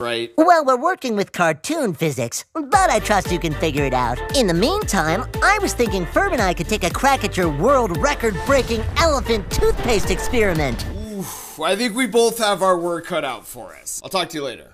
right? Well, we're working with cartoon physics, but I trust you can figure it out. In the meantime, I was thinking Ferb and I could take a crack at your world record-breaking elephant toothpaste experiment. Oof, I think we both have our work cut out for us. I'll talk to you later.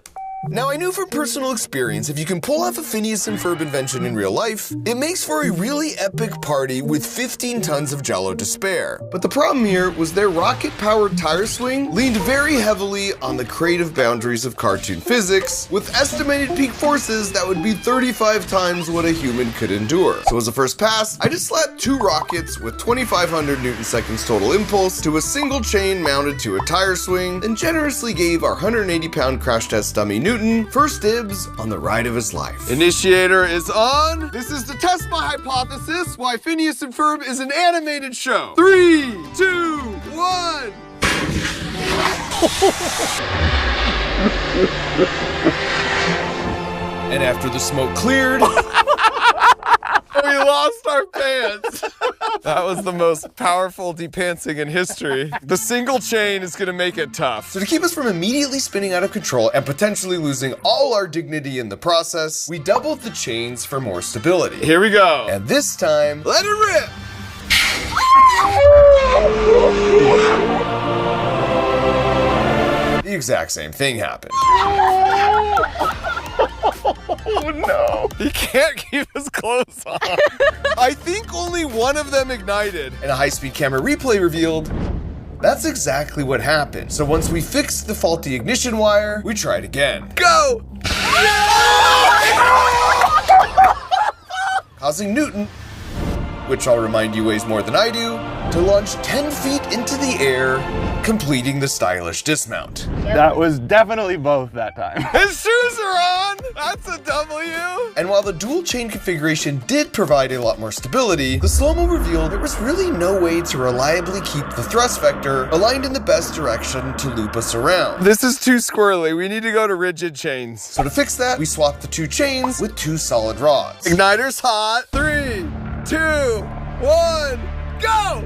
Now, I knew from personal experience, if you can pull off a Phineas and Ferb invention in real life, it makes for a really epic party with 15 tons of Jell-O to spare. But the problem here was their rocket-powered tire swing leaned very heavily on the creative boundaries of cartoon physics, with estimated peak forces that would be 35 times what a human could endure. So as a first pass, I just slapped 2 rockets with 2,500 Newton-seconds total impulse to a single chain mounted to a tire swing, and generously gave our 180-pound crash test dummy Newton first dibs on the ride of his life. Initiator is on. This is to test my hypothesis why Phineas and Ferb is an animated show. 3, 2, 1. And after the smoke cleared, we lost our pants. That was the most powerful depantsing in history. The single chain is gonna make it tough. So to keep us from immediately spinning out of control and potentially losing all our dignity in the process, we doubled the chains for more stability. Here we go. And this time, let it rip! The exact same thing happened. Oh no. He can't keep his clothes on. I think only one of them ignited. And a high-speed camera replay revealed that's exactly what happened. So once we fixed the faulty ignition wire, we tried again. Go! Causing Newton, which I'll remind you weighs more than I do, to launch 10 feet into the air, completing the stylish dismount. That was definitely both that time. His shoes are on! That's a W! And while the dual chain configuration did provide a lot more stability, the slow-mo revealed there was really no way to reliably keep the thrust vector aligned in the best direction to loop us around. This is too squirrely. We need to go to rigid chains. So to fix that, we swapped the 2 chains with 2 solid rods. Igniter's hot. 3, 2, 1, go!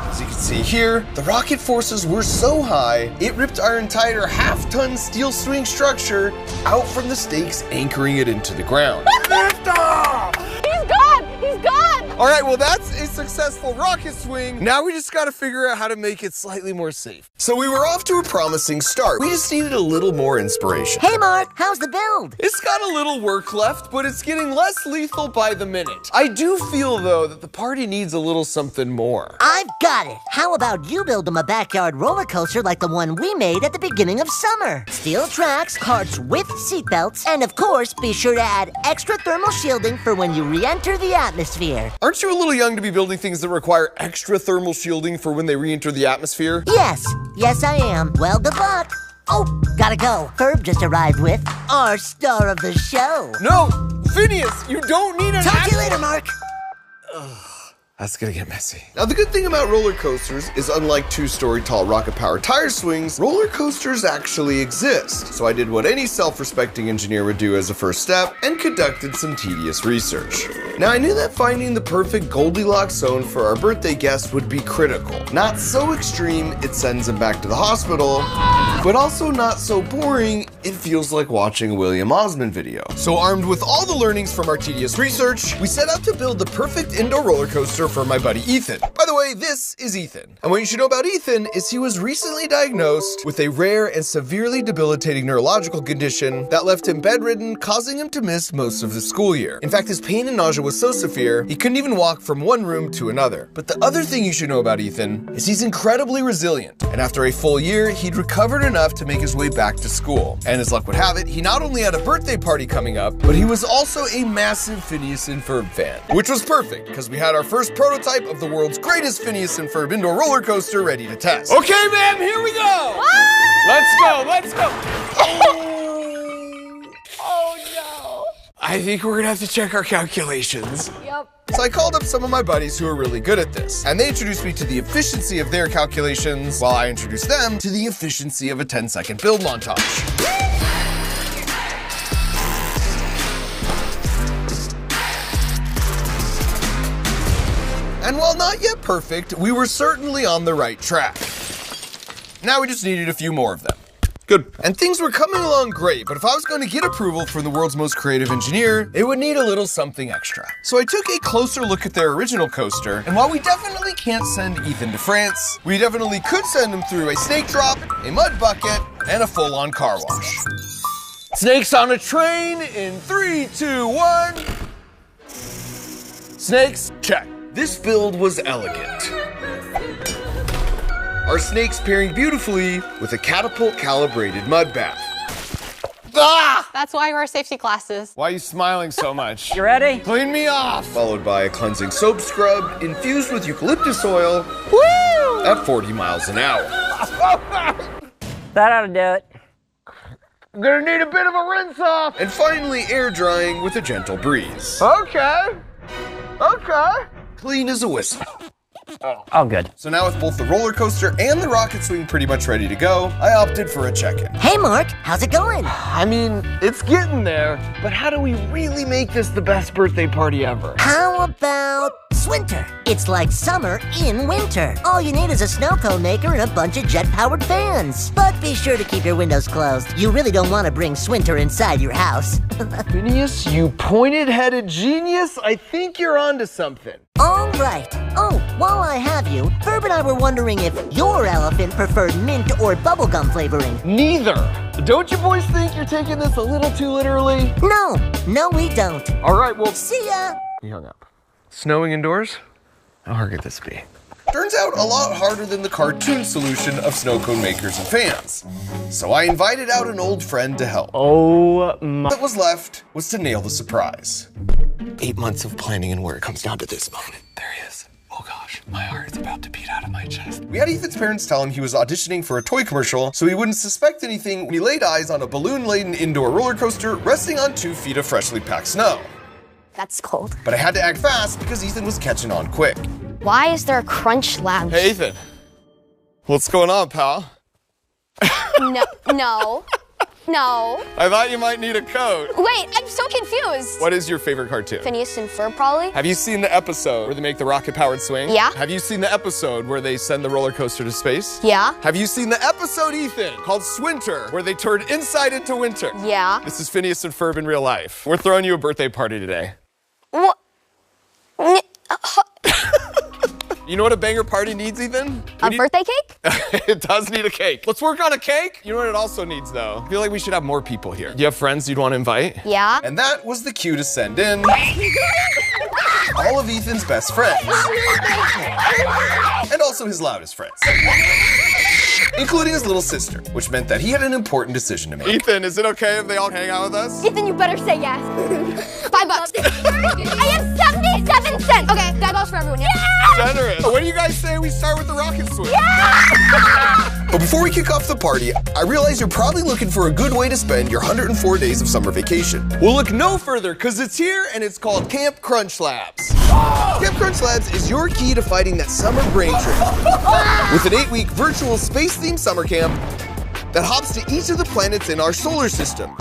As you can see here, the rocket forces were so high, it ripped our entire half-ton steel swing structure out from the stakes, anchoring it into the ground. Lift off! He's gone! He's gone! All right, well, that's a successful rocket swing. Now we just gotta figure out how to make it slightly more safe. So we were off to a promising start. We just needed a little more inspiration. Hey, Mark, how's the build? It's got a little work left, but it's getting less lethal by the minute. I do feel, though, that the party needs a little something more. I've got it. How about you build them a backyard roller coaster like the one we made at the beginning of summer? Steel tracks, carts with seatbelts, and of course, be sure to add extra thermal shielding for when you re-enter the atmosphere. Aren't you a little young to be building things that require extra thermal shielding for when they re-enter the atmosphere? Yes, I am. Well, good luck. Oh, gotta go. Ferb just arrived with our star of the show. No, Phineas, you don't need an Talk to you later, Mark. That's gonna get messy. Now the good thing about roller coasters is unlike 2-story tall rocket-powered tire swings, roller coasters actually exist. So I did what any self-respecting engineer would do as a first step and conducted some tedious research. Now I knew that finding the perfect Goldilocks zone for our birthday guest would be critical. Not so extreme it sends him back to the hospital, but also not so boring it feels like watching a William Osmond video. So armed with all the learnings from our tedious research, we set out to build the perfect indoor roller coaster for my buddy Ethan. By the way, this is Ethan. And what you should know about Ethan is he was recently diagnosed with a rare and severely debilitating neurological condition that left him bedridden, causing him to miss most of the school year. In fact, his pain and nausea was so severe, he couldn't even walk from one room to another. But the other thing you should know about Ethan is he's incredibly resilient. And after a full year, he'd recovered enough to make his way back to school. And as luck would have it, he not only had a birthday party coming up, but he was also a massive Phineas and Ferb fan. Which was perfect, because we had our first prototype of the world's greatest Phineas and Ferb indoor roller coaster ready to test. Okay, ma'am, here we go. Let's go. Oh no. I think we're gonna have to check our calculations. Yep. So I called up some of my buddies who are really good at this, and they introduced me to the efficiency of their calculations, while I introduced them to the efficiency of a 10-second build montage. And while not yet perfect, we were certainly on the right track. Now we just needed a few more of them. Good. And things were coming along great, but if I was going to get approval from the world's most creative engineer, it would need a little something extra. So I took a closer look at their original coaster, and while we definitely can't send Ethan to France, we definitely could send him through a snake drop, a mud bucket, and a full-on car wash. Snakes on a train in 3, 2, 1. Snakes, check. This build was elegant. Our snakes pairing beautifully with a catapult-calibrated mud bath. Ah! That's why you wear safety glasses. Why are you smiling so much? You ready? Clean me off. Followed by a cleansing soap scrub infused with eucalyptus oil at 40 miles an hour. That ought to do it. I'm gonna need a bit of a rinse off. And finally air drying with a gentle breeze. Okay. Clean as a whistle. All good. So now with both the roller coaster and the rocket swing pretty much ready to go, I opted for a check-in. Hey, Mark, how's it going? I mean, it's getting there, but how do we really make this the best birthday party ever? How about Swinter? It's like summer in winter. All you need is a snow cone maker and a bunch of jet-powered fans. But be sure to keep your windows closed. You really don't want to bring Swinter inside your house. Phineas, you pointed-headed genius. I think you're onto something. All right. Oh, while I have you, Ferb and I were wondering if your elephant preferred mint or bubblegum flavoring. Neither. Don't you boys think you're taking this a little too literally? No, we don't. All right, well, See ya. he hung up. Snowing indoors? How hard could this be? Turns out a lot harder than the cartoon solution of snow cone makers and fans. So I invited out an old friend to help. Oh my. What was left was to nail the surprise. 8 months of planning and work comes down to this moment. There he is. Oh gosh, my heart is about to beat out of my chest. We had Ethan's parents tell him he was auditioning for a toy commercial so he wouldn't suspect anything when he laid eyes on a balloon-laden indoor roller coaster resting on 2 feet of freshly packed snow. That's cold. But I had to act fast because Ethan was catching on quick. Why is there a crunch lab? Hey, Ethan. What's going on, pal? No. I thought you might need a coat. Wait, I'm so confused. What is your favorite cartoon? Phineas and Ferb, probably? Have you seen the episode where they make the rocket-powered swing? Yeah. Have you seen the episode where they send the roller coaster to space? Yeah. Have you seen the episode, Ethan, called Swinter, where they turn inside into winter? Yeah. This is Phineas and Ferb in real life. We're throwing you a birthday party today. What? You know what a banger party needs, Ethan? A birthday cake? It does need a cake. Let's work on a cake. You know what it also needs, though? I feel like we should have more people here. Do you have friends you'd want to invite? Yeah. And that was the cue to send in all of Ethan's best friends. And also his loudest friends. Including his little sister, which meant that he had an important decision to make. Ethan, is it okay if they all hang out with us? Ethan, you better say yes. $5. I have 77 cents. Okay, that goes for everyone. Yeah! Generous. What do you guys say we start with the rocket swing? But before we kick off the party, I realize you're probably looking for a good way to spend your 104 days of summer vacation. We'll look no further, because it's here and it's called Camp Crunch Labs. Camp Crunch Labs is your key to fighting that summer brain trip. With an 8-week virtual space-themed summer camp that hops to each of the planets in our solar system.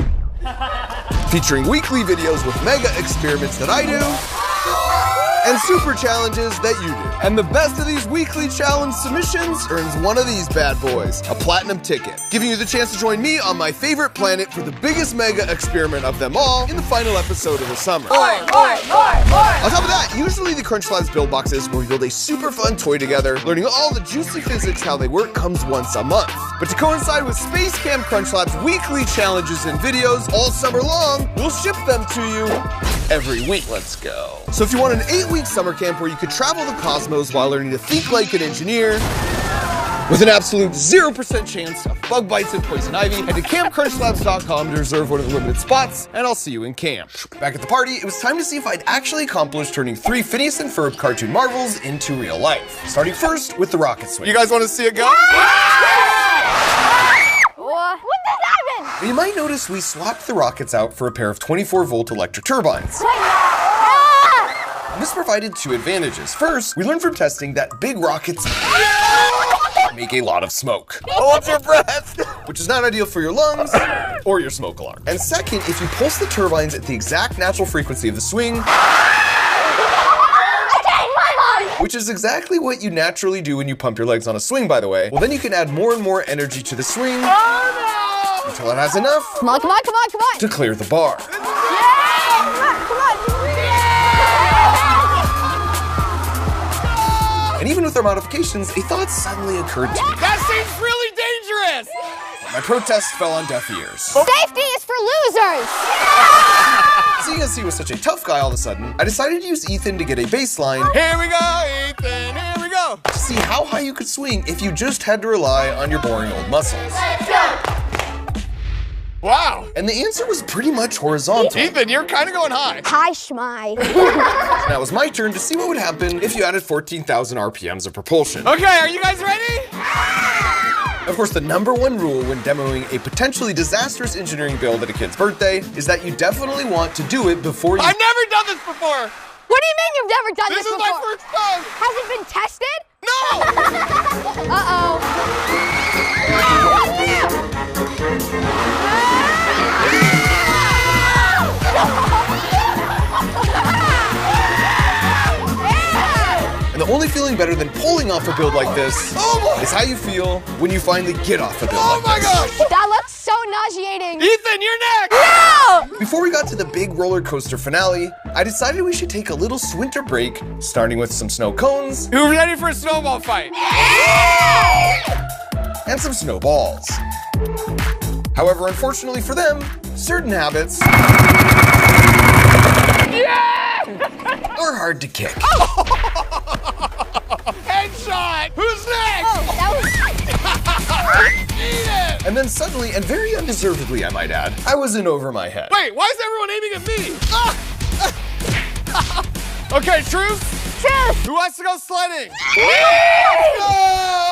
Featuring weekly videos with mega experiments that I do, and super challenges that you do. And the best of these weekly challenge submissions earns one of these bad boys, a platinum ticket, giving you the chance to join me on my favorite planet for the biggest mega experiment of them all in the final episode of the summer. On top of that, usually the Crunch Labs build boxes where we build a super fun toy together, learning all the juicy physics, how they work, comes once a month. But to coincide with Space Camp Crunch Labs weekly challenges and videos all summer long, we'll ship them to you every week. Let's go. So if you want an 8-week summer camp where you could travel the cosmos while learning to think like an engineer, with an absolute 0% chance of bug bites and poison ivy, head to campcrunchlabs.com to reserve one of the limited spots, and I'll see you in camp. Back at the party, it was time to see if I'd actually accomplished turning 3 Phineas and Ferb cartoon marvels into real life. Starting first with the rocket swing. You guys want to see it go? What just happened? You might notice we swapped the rockets out for a pair of 24-volt electric turbines. This provided 2 advantages. First, we learned from testing that big rockets make a lot of smoke. Hold your breath! Which is not ideal for your lungs or your smoke alarm. And second, if you pulse the turbines at the exact natural frequency of the swing, which is exactly what you naturally do when you pump your legs on a swing, by the way. Well, then you can add more and more energy to the swing until it has enough Come on, come on, come on, come on. to clear the bar. Come on, come on. And even with our modifications, a thought suddenly occurred to me. That seems really dangerous. My protest fell on deaf ears. Safety is for losers. Seeing as he was such a tough guy all of a sudden, I decided to use Ethan to get a baseline Here we go, Ethan. Here we go. to see how high you could swing if you just had to rely on your boring old muscles. Wow. And the answer was pretty much horizontal. Ethan, you're kind of going high. Hi, Shmai. Now it was my turn to see what would happen if you added 14,000 RPMs of propulsion. Okay, are you guys ready? Of course, the #1 rule when demoing a potentially disastrous engineering build at a kid's birthday is that you definitely want to do it before you— I've never done this before. What do you mean you've never done this This is before? my first time. Has it been tested? No. Uh-oh. And the only feeling better than pulling off a build like this is how you feel when you finally get off a build Oh like my this. gosh. That looks so nauseating. Ethan, you're next. No! Before we got to the big roller coaster finale, I decided we should take a little winter break, starting with some snow cones Who's ready for a snowball fight? and some snowballs. However, unfortunately for them, certain habits are hard to kick. Headshot. Who's next? Oh, that was... Eat it. And then suddenly, and very undeservedly I might add, I was in over my head. Wait, why is everyone aiming at me? Okay, truth. Truth. Who wants to go sledding? Let's go!